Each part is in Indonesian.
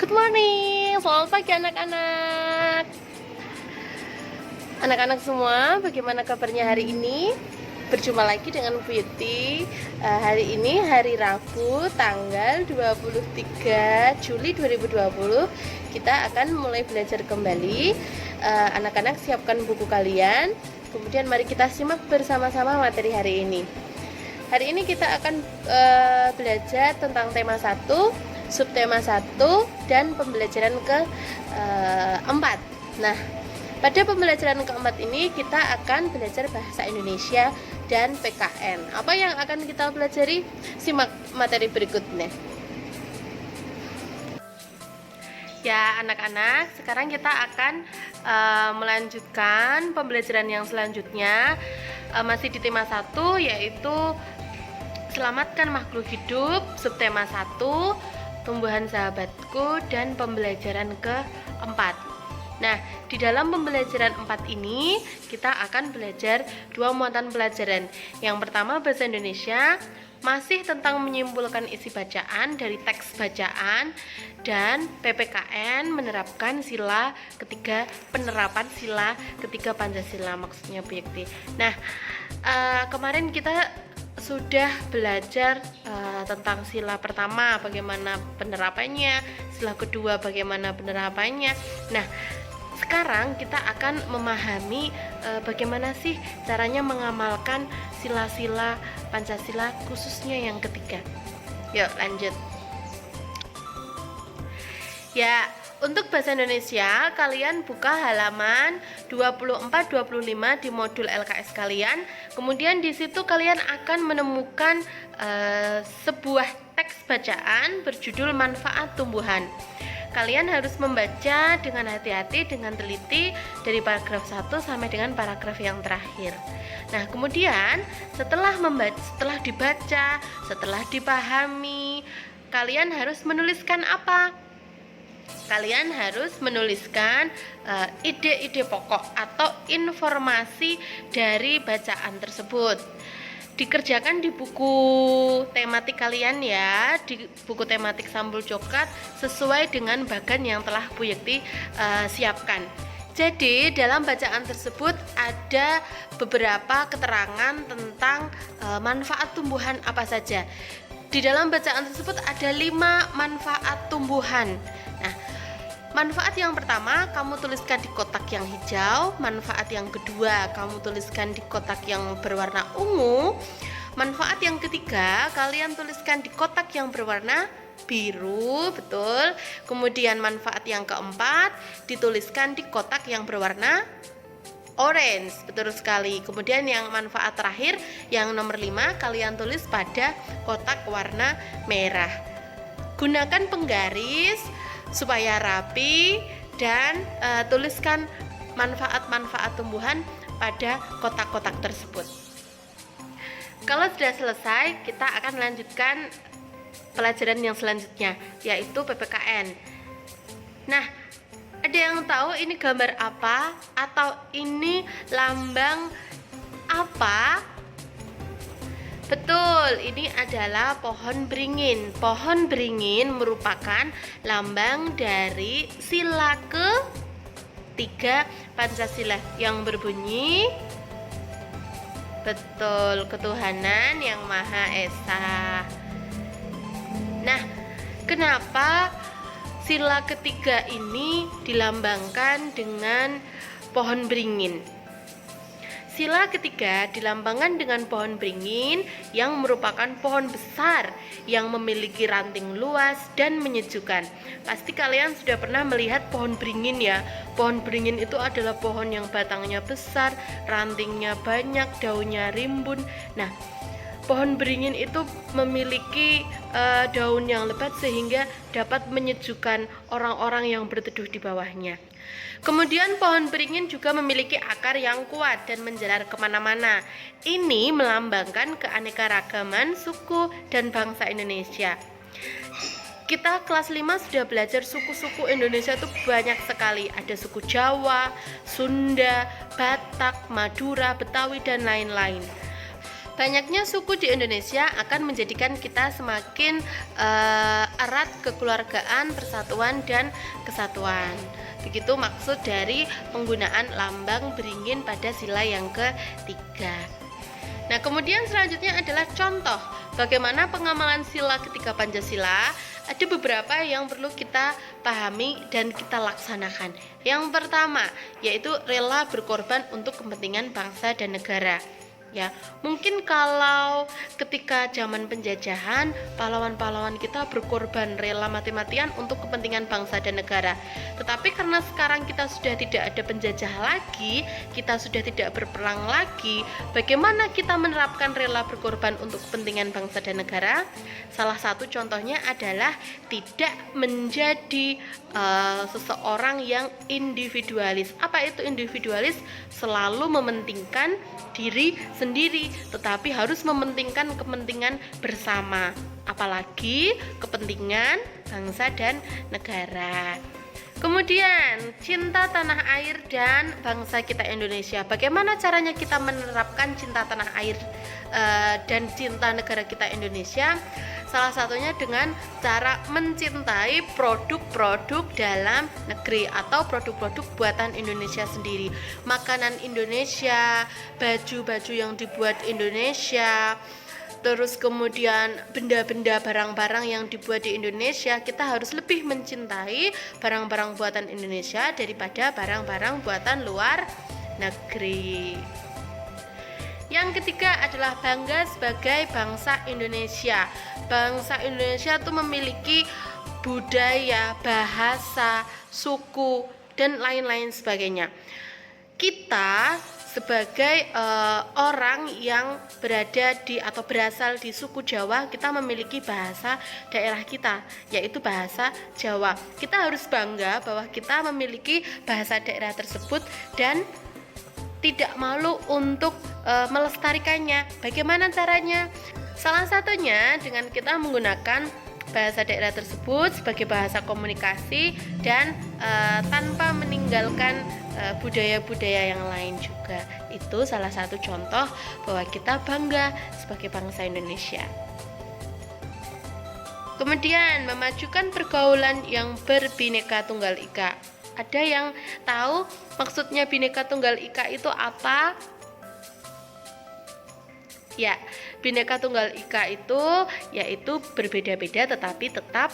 Good morning, selamat pagi anak-anak. Anak-anak semua, bagaimana kabarnya hari ini? Berjumpa lagi dengan Bu Yeti. Hari ini hari Rabu, tanggal 23 Juli 2020. Kita akan mulai belajar kembali. Anak-anak siapkan buku kalian. Kemudian mari kita simak bersama-sama materi hari ini. Hari ini kita akan belajar tentang tema 1, subtema 1, dan pembelajaran keempat. Nah, pada pembelajaran keempat ini kita akan belajar bahasa Indonesia dan PKN. Apa yang akan kita pelajari? Simak materi berikutnya. Ya anak-anak, sekarang kita akan melanjutkan pembelajaran yang selanjutnya. Masih di tema 1, yaitu selamatkan makhluk hidup, subtema 1, tumbuhan sahabatku, dan pembelajaran keempat. Nah, di dalam pembelajaran 4 ini kita akan belajar 2 muatan pelajaran. Yang pertama bahasa Indonesia, masih tentang menyimpulkan isi bacaan dari teks bacaan, dan PPKN menerapkan sila ketiga, penerapan sila ketiga Pancasila, maksudnya Bu Yekti. Nah, kemarin kita sudah belajar tentang sila pertama bagaimana penerapannya, sila kedua bagaimana penerapannya. Nah, sekarang kita akan memahami bagaimana sih caranya mengamalkan sila-sila Pancasila, khususnya yang ketiga. Yuk lanjut. Ya, untuk bahasa Indonesia kalian buka halaman 24-25 di modul LKS kalian. Kemudian di situ kalian akan menemukan sebuah teks bacaan berjudul manfaat tumbuhan. Kalian harus membaca dengan hati-hati, dengan teliti dari paragraf 1 sampai dengan paragraf yang terakhir. Nah, kemudian setelah dibaca, setelah dipahami, kalian harus menuliskan apa? Kalian harus menuliskan ide-ide pokok atau informasi dari bacaan tersebut. Dikerjakan di buku tematik kalian ya, di buku tematik Sambul Coklat sesuai dengan bagan yang telah Bu Yekti siapkan. Jadi dalam bacaan tersebut ada beberapa keterangan tentang manfaat tumbuhan apa saja. Di dalam bacaan tersebut ada 5 manfaat tumbuhan. Nah, manfaat yang pertama kamu tuliskan di kotak yang hijau, manfaat yang kedua kamu tuliskan di kotak yang berwarna ungu, manfaat yang ketiga kalian tuliskan di kotak yang berwarna biru, betul. Kemudian manfaat yang keempat dituliskan di kotak yang berwarna orange, betul sekali. Kemudian yang manfaat terakhir yang nomor 5 kalian tulis pada kotak warna merah. Gunakan penggaris supaya rapi dan tuliskan manfaat-manfaat tumbuhan pada kotak-kotak tersebut. Kalau sudah selesai, kita akan lanjutkan pelajaran yang selanjutnya, yaitu PPKN. Nah, ada yang tahu ini gambar apa atau ini lambang apa? Betul, ini adalah pohon beringin. Pohon beringin merupakan lambang dari sila ke-3 Pancasila yang berbunyi, betul, ketuhanan yang Maha Esa. Nah, kenapa sila ketiga ini dilambangkan dengan pohon beringin? Sila ketiga dilambangkan dengan pohon beringin yang merupakan pohon besar yang memiliki ranting luas dan menyejukkan. Pasti kalian sudah pernah melihat pohon beringin ya. Pohon beringin itu adalah pohon yang batangnya besar, rantingnya banyak, daunnya rimbun. Nah, pohon beringin itu memiliki daun yang lebat sehingga dapat menyejukkan orang-orang yang berteduh di bawahnya. Kemudian pohon beringin juga memiliki akar yang kuat dan menjalar kemana-mana. Ini melambangkan keanekaragaman suku dan bangsa Indonesia. Kita kelas 5 sudah belajar suku-suku Indonesia itu banyak sekali. Ada suku Jawa, Sunda, Batak, Madura, Betawi, dan lain-lain. Banyaknya suku di Indonesia akan menjadikan kita semakin erat kekeluargaan, persatuan, dan kesatuan. Begitu maksud dari penggunaan lambang beringin pada sila yang ketiga. Nah, kemudian selanjutnya adalah contoh bagaimana pengamalan sila ketiga Pancasila. Ada beberapa yang perlu kita pahami dan kita laksanakan. Yang pertama, yaitu rela berkorban untuk kepentingan bangsa dan negara. Ya, mungkin kalau ketika zaman penjajahan, pahlawan-pahlawan kita berkorban rela mati-matian untuk kepentingan bangsa dan negara. Tetapi karena sekarang kita sudah tidak ada penjajah lagi, kita sudah tidak berperang lagi, bagaimana kita menerapkan rela berkorban untuk kepentingan bangsa dan negara? Salah satu contohnya adalah tidak menjadi seseorang yang individualis. Apa itu individualis? Selalu mementingkan diri sendiri, tetapi harus mementingkan kepentingan bersama, apalagi kepentingan bangsa dan negara. Kemudian cinta tanah air dan bangsa kita Indonesia. Bagaimana caranya kita menerapkan cinta tanah air dan cinta negara kita Indonesia? Salah satunya dengan cara mencintai produk-produk dalam negeri atau produk-produk buatan Indonesia sendiri. Makanan Indonesia, baju-baju yang dibuat Indonesia, terus kemudian benda-benda, barang-barang yang dibuat di Indonesia. Kita harus lebih mencintai barang-barang buatan Indonesia daripada barang-barang buatan luar negeri. Yang ketiga adalah bangga sebagai bangsa Indonesia. Bangsa Indonesia itu memiliki budaya, bahasa, suku, dan lain-lain sebagainya. Kita sebagai orang yang berada di atau berasal di suku Jawa, kita memiliki bahasa daerah kita, yaitu bahasa Jawa. Kita harus bangga bahwa kita memiliki bahasa daerah tersebut dan tidak malu untuk melestarikannya. Bagaimana caranya? Salah satunya dengan kita menggunakan bahasa daerah tersebut sebagai bahasa komunikasi dan tanpa meninggalkan budaya-budaya yang lain juga. Itu salah satu contoh bahwa kita bangga sebagai bangsa Indonesia. Kemudian memajukan pergaulan yang berbineka tunggal ika. Ada yang tahu maksudnya bineka tunggal ika itu apa? Ya, bineka tunggal ika itu yaitu berbeda-beda tetapi tetap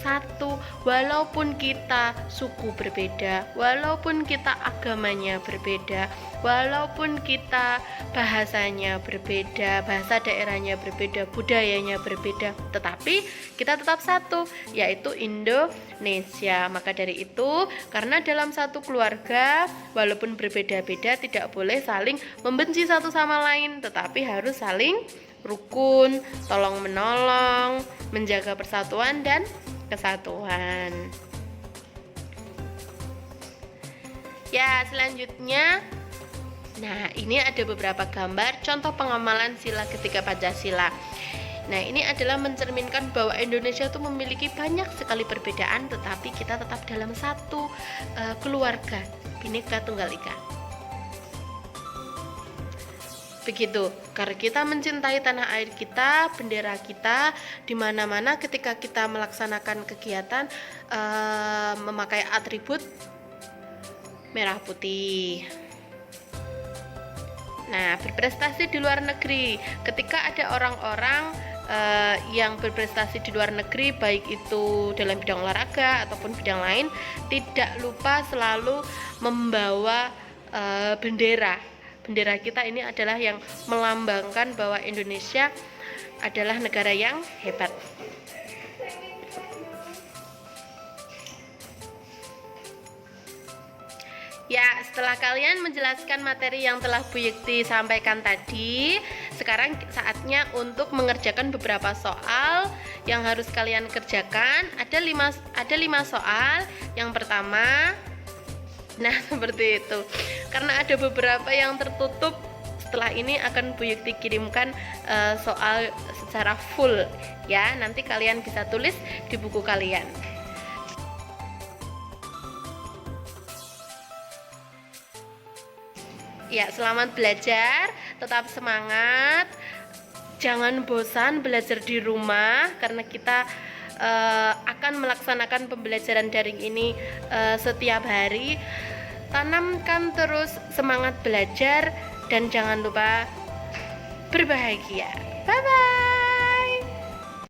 satu. Walaupun kita suku berbeda, walaupun kita agamanya berbeda, walaupun kita bahasanya berbeda, bahasa daerahnya berbeda, budayanya berbeda, tetapi kita tetap satu, yaitu Indonesia. Maka dari itu, karena dalam satu keluarga walaupun berbeda-beda tidak boleh saling membenci satu sama lain, tetapi harus saling rukun, tolong menolong, menjaga persatuan dan kesatuan. Ya, selanjutnya, nah ini ada beberapa gambar contoh pengamalan sila ketiga Pancasila. Nah, ini adalah mencerminkan bahwa Indonesia itu memiliki banyak sekali perbedaan, tetapi kita tetap dalam satu keluarga, Bhinneka Tunggal Ika. Begitu, karena kita mencintai tanah air kita, bendera kita, di mana-mana ketika kita melaksanakan kegiatan memakai atribut merah putih. Nah, berprestasi di luar negeri. Ketika ada orang-orang yang berprestasi di luar negeri, baik itu dalam bidang olahraga ataupun bidang lain, tidak lupa selalu membawa bendera. Bendera kita ini adalah yang melambangkan bahwa Indonesia adalah negara yang hebat. Ya, setelah kalian menjelaskan materi yang telah Bu Yekti sampaikan tadi, sekarang saatnya untuk mengerjakan beberapa soal yang harus kalian kerjakan. Ada 5 soal. Yang pertama, nah seperti itu. Karena ada beberapa yang tertutup, setelah ini akan Bu Yekti kirimkan soal secara full ya. Nanti kalian bisa tulis di buku kalian. Ya, selamat belajar, tetap semangat. Jangan bosan belajar di rumah karena kita akan melaksanakan pembelajaran daring ini setiap hari. Tanamkan terus semangat belajar dan jangan lupa berbahagia. Bye bye.